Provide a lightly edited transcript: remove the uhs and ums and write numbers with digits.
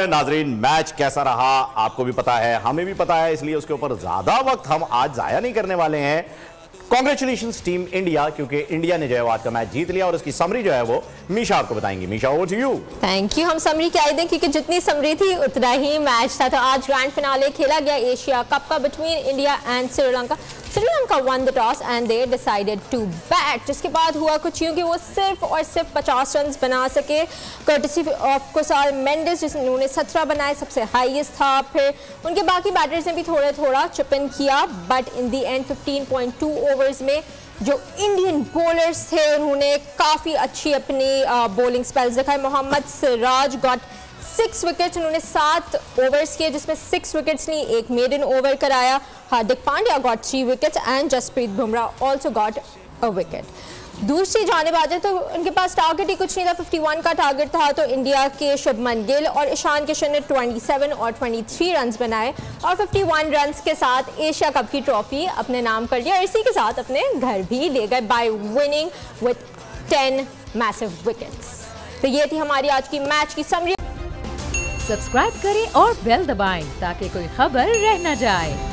नाजरीन, मैच कैसा रहा आपको भी पता है, हमें भी पता है, इसलिए उसके ऊपर ज्यादा वक्त हम आज जाया नहीं करने वाले हैं। कांग्रेचुलेशंस टीम इंडिया, क्योंकि इंडिया ने जो है आज का मैच जीत लिया और उसकी समरी जो है वो मीशा आपको बताएंगी। Misha, over to you. Thank you. हम समरी क्या दें, क्योंकि जितनी समरी थी उतना ही मैच था। तो आज ग्रैंड फिनाले खेला गया एशिया कप का between India and Sri Lanka. Sri Lanka won the toss and they decided to bat, जिसके बाद हुआ कुछ यूं कि वो सिर्फ और सिर्फ 50 रन बना सके, कर्टसी ऑफ कुसाल मेंडिस जिन्होंने 17 बनाए, सबसे हाईएस्ट था। फिर उनके बाकी बैटर्स ने भी थोड़ा चिप इन किया, but in the end 15.2 overs में जो इंडियन बॉलर्स थे उन्होंने काफ़ी अच्छी अपनी बॉलिंग स्पेल्स दिखाए। मोहम्मद सिराज गॉट 6 विकेट्स, उन्होंने 7 ओवर्स किए जिसमें 6 विकेट्स ली, एक मेडन ओवर कराया। Hardik Pandya got 3 wickets and Jasprit Bumrah also got a wicket. दूसरी जानिब आ जाए तो उनके पास टारगेट ही कुछ नहीं था, 51 का टारगेट था। तो इंडिया के शुभमन गिल और ईशान किशन ने 27 और 23 रन्स बनाए और 51 रन्स के साथ एशिया कप की ट्रॉफी अपने नाम कर लिया और इसी के साथ अपने घर भी ले गए bye winning with 10 massive wickets. तो ये थी हमारी आज की मैच की समरी। सब्सक्राइब करें और बेल दबाएं ताकि कोई खबर रह न जाए।